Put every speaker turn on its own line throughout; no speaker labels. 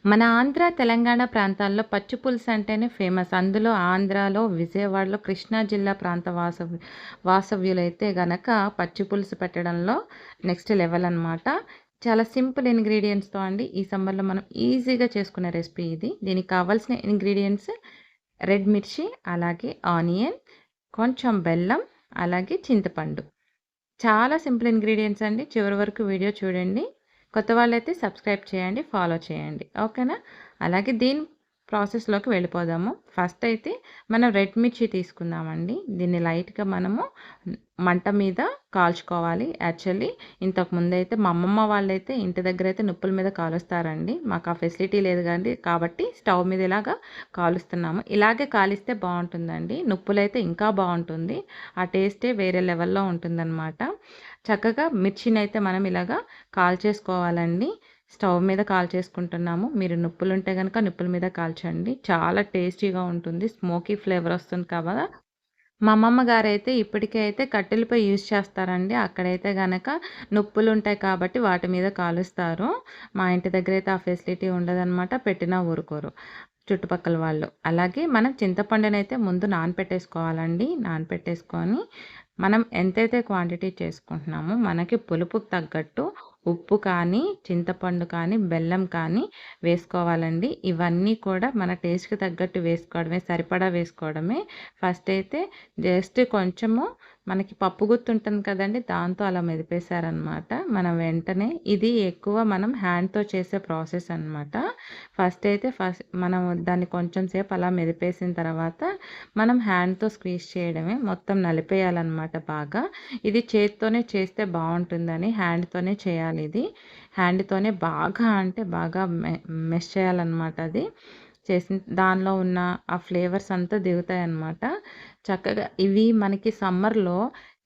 మన ఆంధ్ర, తెలంగాణ ప్రాంతాల్లో పచ్చి పులుసు అంటేనే ఫేమస్. అందులో ఆంధ్రాలో, విజయవాడలో, కృష్ణా జిల్లా ప్రాంత వాసవ్యులైతే గనక పచ్చి పులుసు పెట్టడంలో నెక్స్ట్ లెవెల్ అనమాట. చాలా సింపుల్ ఇంగ్రీడియంట్స్‌తో అండి ఈ సమ్మర్‌లో మనం ఈజీగా చేసుకునే రెసిపీ ఇది. దీనికి కావాల్సిన ఇంగ్రీడియంట్స్ రెడ్ మిర్చి, అలాగే ఆనియన్, కొంచెం బెల్లం, అలాగే చింతపండు. చాలా సింపుల్ ఇంగ్రీడియంట్స్ అండి. చివరి వరకు వీడియో చూడండి. కొత్త వాళ్ళైతే సబ్స్క్రైబ్ చేయండి, ఫాలో చేయండి. ఓకేనా? అలాగే దీని ప్రాసెస్‌లోకి వెళ్ళిపోదాము. ఫస్ట్ అయితే మనం రెడ్ మిర్చి తీసుకుందామండి. దీన్ని లైట్‌గా మనము మంట మీద కాల్చుకోవాలి. యాక్చువల్లీ ఇంతకుముందైతే మా అమ్మమ్మ వాళ్ళైతే ఇంటి దగ్గరైతే నిప్పుల మీద కాలుస్తారండి. మాకు ఆ ఫెసిలిటీ లేదు కాబట్టి స్టవ్ మీద ఇలాగా కాలుస్తున్నాము. ఇలాగే కాలిస్తే బాగుంటుందండి. నుప్పులైతే ఇంకా బాగుంటుంది. ఆ టేస్టే వేరే లెవెల్లో ఉంటుందన్నమాట. చక్కగా మిర్చిని అయితే మనం ఇలాగా కాల్చేసుకోవాలండి. స్టవ్ మీద కాల్చేసుకుంటున్నాము. మీరు నిప్పులుంటే గనక నిప్పుల మీద కాల్చండి. చాలా టేస్టీగా ఉంటుంది. స్మోకీ ఫ్లేవర్ వస్తుంది కదా! మా అమ్మమ్మ గారైతే ఇప్పటికే అయితే కట్టెల పొయ్యి యూజ్ చేస్తారండి. అక్కడైతే గనక నొప్పులుంటాయి కాబట్టి వాటి మీద కాలుస్తారు. మా ఇంటి దగ్గరైతే ఆ ఫెసిలిటీ ఉండదనమాట. పెట్టినా ఊరుకోరు చుట్టుపక్కల వాళ్ళు. అలాగే మనం చింతపండునైతే ముందు నానపెట్టేసుకోవాలండి. నానపెట్టేసుకొని మనం ఎంతైతే క్వాంటిటీ చేసుకుంటున్నామో మనకి పులుపుకు తగ్గట్టు ఉప్పు కానీ, చింతపండు కానీ, బెల్లం కానీ వేసుకోవాలండి. ఇవన్నీ కూడా మన టేస్ట్‌కి తగ్గట్టు వేసుకోవడమే, సరిపడా వేసుకోవడమే. ఫస్ట్ అయితే జస్ట్ కొంచెము మనకి పప్పు గుత్తి ఉంటుంది కదండీ! దాంతో అలా మెదిపేశారనమాట. మనం వెంటనే ఇది ఎక్కువ మనం హ్యాండ్‌తో చేసే ప్రాసెస్ అనమాట. ఫస్ట్ మనం దాన్ని కొంచెం సేపు అలా మెదిపేసిన తర్వాత మనం హ్యాండ్‌తో స్క్వీజ్ చేయడమే. మొత్తం నలిపేయాలన్నమాట బాగా. ఇది చేత్తోనే చేస్తే బావుంటుందని హ్యాండ్‌తోనే చేయాలి ఇది. హ్యాండ్‌తోనే బాగా అంటే బాగా మెష్ చేయాలన్నమాట అది. చేసిన దానిలో ఉన్న ఆ ఫ్లేవర్స్ అంతా దిగుతాయన్నమాట. చక్కగా ఇవి మనకి సమ్మర్‌లో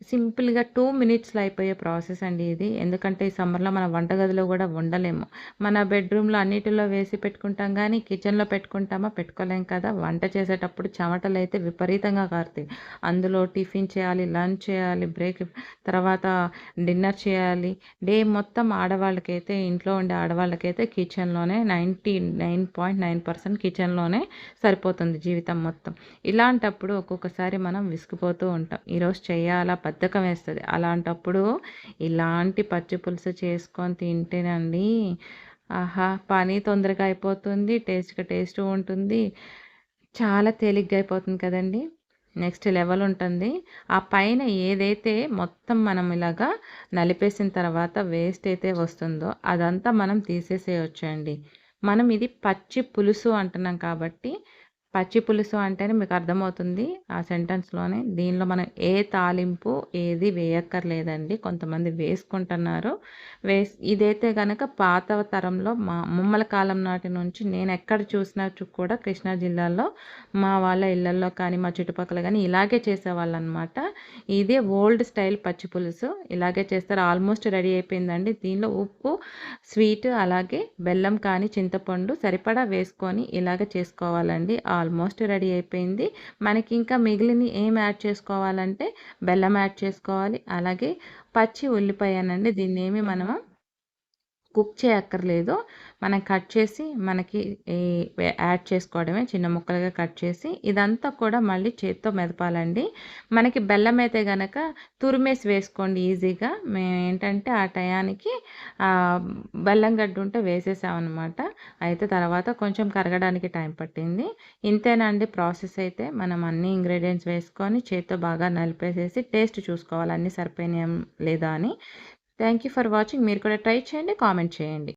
సింపుల్‌గా 2 మినిట్స్‌లో అయిపోయే ప్రాసెస్ అండి ఇది. ఎందుకంటే ఈ సమ్మర్‌లో మనం వంటగదిలో గూడా వండలేము. మన బెడ్‌రూమ్‌లో అన్నిటిలో వేసి పెట్టుకుంటాం గానీ, కిచెన్‌లో పెట్టుకుంటామా? పెట్టుకోలేం కదా! వంట చేసేటప్పుడు చెమటలైతే విపరీతంగా కారుతాయి. అందులో టిఫిన్ చేయాలి, లంచ్ చేయాలి, తర్వాత డిన్నర్ చేయాలి. డే మొత్తం ఆడవాళ్ళకైతే ఇంట్లో ఉండే ఆడవాళ్ళకైతే కిచెన్‌లోనే 99.9% కిచెన్‌లోనే సరిపోతుంది జీవితం మొత్తం. ఇలాంటప్పుడు ఒక్కొక్కసారి మనం విసిగిపోతూ ఉంటాం. ఈరోజు చేయాలా బద్ధకం వేస్తది. అలాంటప్పుడు ఇలాంటి పచ్చి పులుసు చేసుకొని తింటేనండి ఆహా! పని తొందరగా అయిపోతుంది. టేస్ట్‌కి టేస్ట్ ఉంటుంది. చాలా తేలిగ్గా అయిపోతుంది కదండీ! నెక్స్ట్ లెవెల్ ఉంటుంది. ఆ పైన ఏదైతే మొత్తం మనం ఇలాగా నలిపేసిన తర్వాత వేస్ట్ అయితే వస్తుందో అదంతా మనం తీసేసేయొచ్చండి. మనం ఇది పచ్చి పులుసు అంటున్నాం కాబట్టి పచ్చి పులుసు అంటేనే మీకు అర్థమవుతుంది ఆ సెంటెన్స్‌లోనే. దీనిలో మనం ఏ తాలింపు ఏది వేయక్కర్లేదండి. కొంతమంది వేసుకుంటున్నారు. ఇదైతే గనక పాత తరంలో మా అమ్మమ్మల కాలం నాటి నుంచి నేనెక్కడ చూసినా కూడా కృష్ణా జిల్లాలో మా వాళ్ళ ఇళ్లల్లో కానీ, మా చుట్టుపక్కల గానీ ఇలాగే చేసేవాళ్ళనమాట. ఇదే ఓల్డ్ స్టైల్ పచ్చి పులుసు. ఇలాగే చేస్తారు. ఆల్మోస్ట్ రెడీ అయిపోయిందండి. దీనిలో ఉప్పు, స్వీట్ అలాగే బెల్లం కానీ, చింతపండు సరిపడా వేసుకొని ఇలాగ చేసుకోవాలండి. ఆల్మోస్ట్ రెడీ అయిపోయింది. మనకి ఇంకా మిగిలినవి ఏం యాడ్ చేసుకోవాలంటే బెల్లం యాడ్ చేసుకోవాలి. అలాగే పచ్చి ఉల్లిపాయనండి. దీన్నేమి మనము కుక్ చేయక్కర్లేదు. మనం కట్ చేసి మనకి ఈ యాడ్ చేసుకోవడమే చిన్న ముక్కలుగా కట్ చేసి. ఇదంతా కూడా మళ్ళీ చేత్తో మెదపాలండి. మనకి బెల్లం అయితే గనక తురిమేసి వేసుకోండి ఈజీగా. మేమేంటంటే ఆ టయానికి బెల్లం గడ్డ ఉంటే వేసేసామనమాట. అయితే తర్వాత కొంచెం కరగడానికి టైం పట్టింది. ఇంతేనండి ప్రాసెస్ అయితే. మనం అన్ని ఇంగ్రీడియెంట్స్ వేసుకొని చేత్తో బాగా నలిపేసేసి టేస్ట్ చూసుకోవాలి అన్నీ సరిపోయినాయా లేదా అని. Thank you for watching. మీరు కూడా ట్రై చేయండి, కామెంట్ చేయండి.